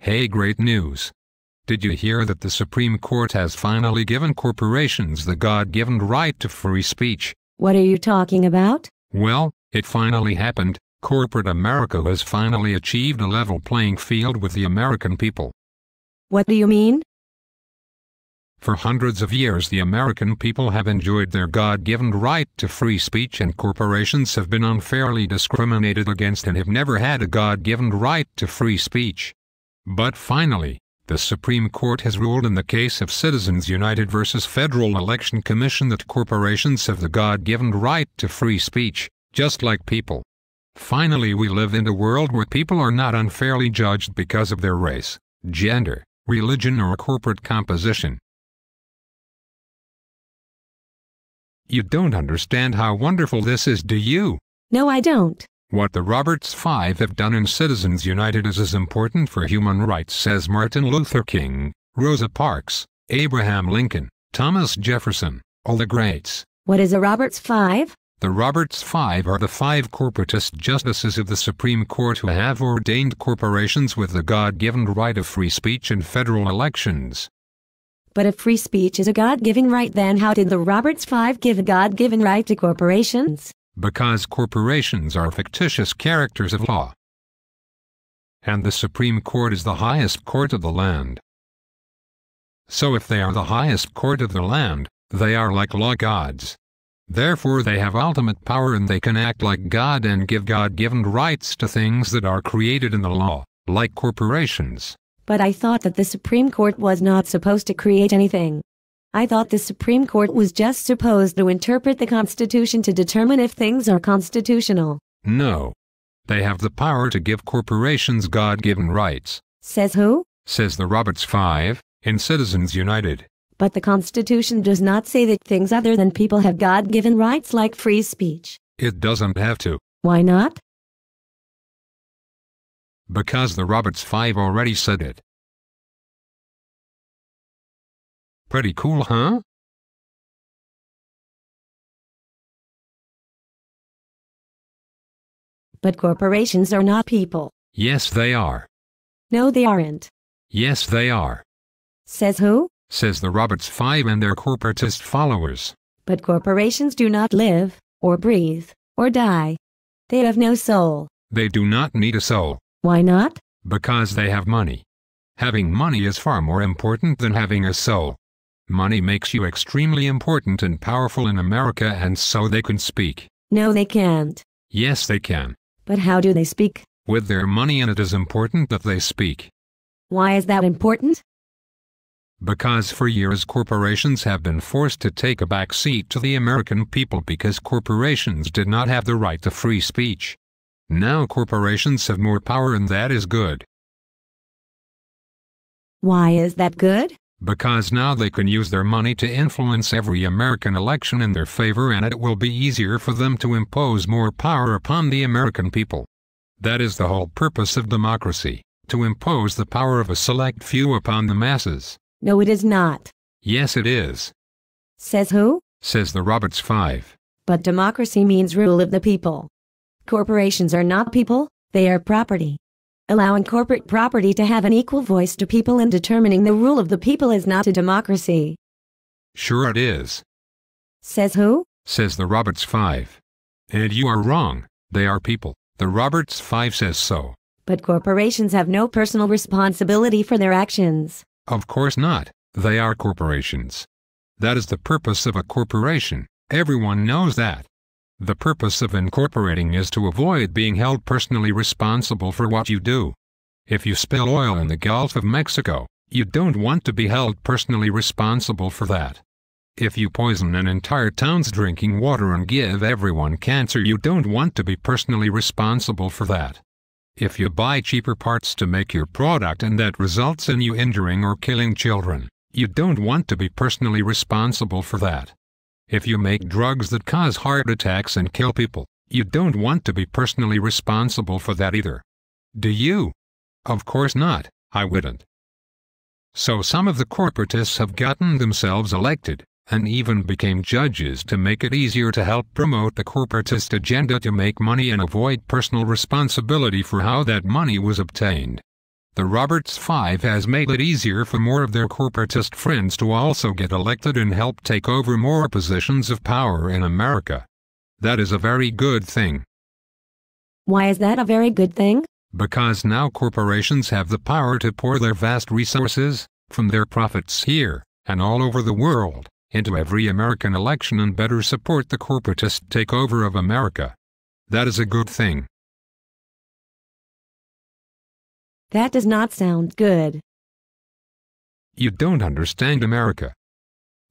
Hey, great news! Did you hear that the Supreme Court has finally given corporations the God-given right to free speech? What are you talking about? Well, it finally happened. Corporate America has finally achieved a level playing field with the American people. What do you mean? For hundreds of years, the American people have enjoyed their God-given right to free speech, and corporations have been unfairly discriminated against and have never had a God-given right to free speech. But finally, the Supreme Court has ruled in the case of Citizens United versus Federal Election Commission that corporations have the God-given right to free speech, just like people. Finally, we live in a world where people are not unfairly judged because of their race, gender, religion, or corporate composition. You don't understand how wonderful this is, do you? No, I don't. What the Roberts Five have done in Citizens United is as important for human rights as Martin Luther King, Rosa Parks, Abraham Lincoln, Thomas Jefferson, all the greats. What is a Roberts Five? The Roberts Five are the 5 corporatist justices of the Supreme Court who have ordained corporations with the God-given right of free speech in federal elections. But if free speech is a God-given right, then how did the Roberts Five give a God-given right to corporations? Because corporations are fictitious characters of law. And the Supreme Court is the highest court of the land. So if they are the highest court of the land, they are like law gods. Therefore they have ultimate power, and they can act like God and give God-given rights to things that are created in the law, like corporations. But I thought that the Supreme Court was not supposed to create anything. I thought the Supreme Court was just supposed to interpret the Constitution to determine if things are constitutional. No. They have the power to give corporations God-given rights. Says who? Says the Roberts Five, in Citizens United. But the Constitution does not say that things other than people have God-given rights like free speech. It doesn't have to. Why not? Because the Roberts Five already said it. Pretty cool, huh? But corporations are not people. Yes, they are. No, they aren't. Yes, they are. Says who? Says the Roberts Five and their corporatist followers. But corporations do not live, or breathe, or die. They have no soul. They do not need a soul. Why not? Because they have money. Having money is far more important than having a soul. Money makes you extremely important and powerful in America, and so they can speak. No, they can't. Yes, they can. But how do they speak? With their money, and it is important that they speak. Why is that important? Because for years corporations have been forced to take a back seat to the American people because corporations did not have the right to free speech. Now corporations have more power, and that is good. Why is that good? Because now they can use their money to influence every American election in their favor, and it will be easier for them to impose more power upon the American people. That is the whole purpose of democracy, to impose the power of a select few upon the masses. No, it is not. Yes, it is. Says who? Says the Roberts Five. But democracy means rule of the people. Corporations are not people, they are property. Allowing corporate property to have an equal voice to people in determining the rule of the people is not a democracy. Sure it is. Says who? Says the Roberts Five. And you are wrong, they are people. The Roberts Five says so. But corporations have no personal responsibility for their actions. Of course not, they are corporations. That is the purpose of a corporation, everyone knows that. The purpose of incorporating is to avoid being held personally responsible for what you do. If you spill oil in the Gulf of Mexico, you don't want to be held personally responsible for that. If you poison an entire town's drinking water and give everyone cancer, you don't want to be personally responsible for that. If you buy cheaper parts to make your product and that results in you injuring or killing children, you don't want to be personally responsible for that. If you make drugs that cause heart attacks and kill people, you don't want to be personally responsible for that either. Do you? Of course not, I wouldn't. So some of the corporatists have gotten themselves elected, and even became judges to make it easier to help promote the corporatist agenda to make money and avoid personal responsibility for how that money was obtained. The Roberts Five has made it easier for more of their corporatist friends to also get elected and help take over more positions of power in America. That is a very good thing. Why is that a very good thing? Because now corporations have the power to pour their vast resources, from their profits here, and all over the world, into every American election and better support the corporatist takeover of America. That is a good thing. That does not sound good. You don't understand America.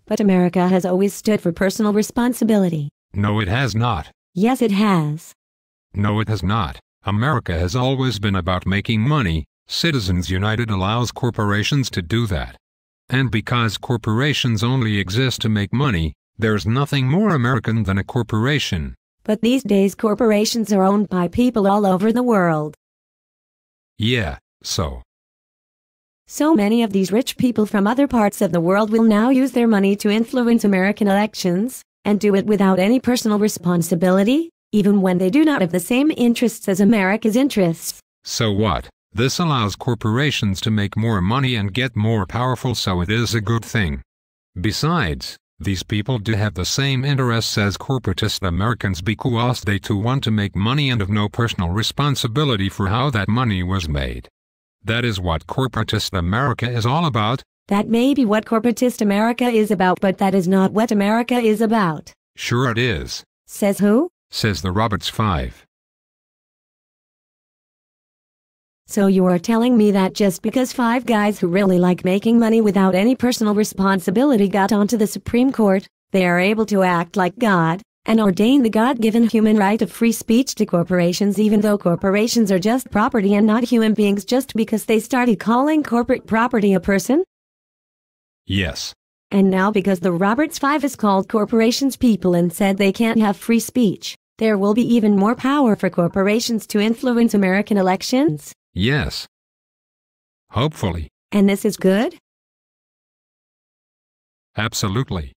But America has always stood for personal responsibility. No, it has not. Yes, it has. No, it has not. America has always been about making money. Citizens United allows corporations to do that. And because corporations only exist to make money, there's nothing more American than a corporation. But these days corporations are owned by people all over the world. Yeah, So many of these rich people from other parts of the world will now use their money to influence American elections, and do it without any personal responsibility, even when they do not have the same interests as America's interests. So what? This allows corporations to make more money and get more powerful, so it is a good thing. Besides, these people do have the same interests as corporatist Americans because they too want to make money and have no personal responsibility for how that money was made. That is what corporatist America is all about. That may be what corporatist America is about, but that is not what America is about. Sure it is. Says who? Says the Roberts Five. So you are telling me that just because 5 guys who really like making money without any personal responsibility got onto the Supreme Court, they are able to act like God, and ordain the God-given human right of free speech to corporations, even though corporations are just property and not human beings, just because they started calling corporate property a person? Yes. And now because the Roberts Five has called corporations people and said they can't have free speech, there will be even more power for corporations to influence American elections? Yes. Hopefully. And this is good? Absolutely.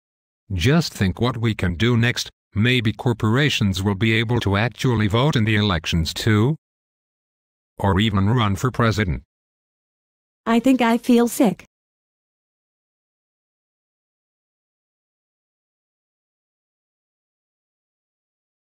Just think what we can do next. Maybe corporations will be able to actually vote in the elections too? Or even run for president. I think I feel sick.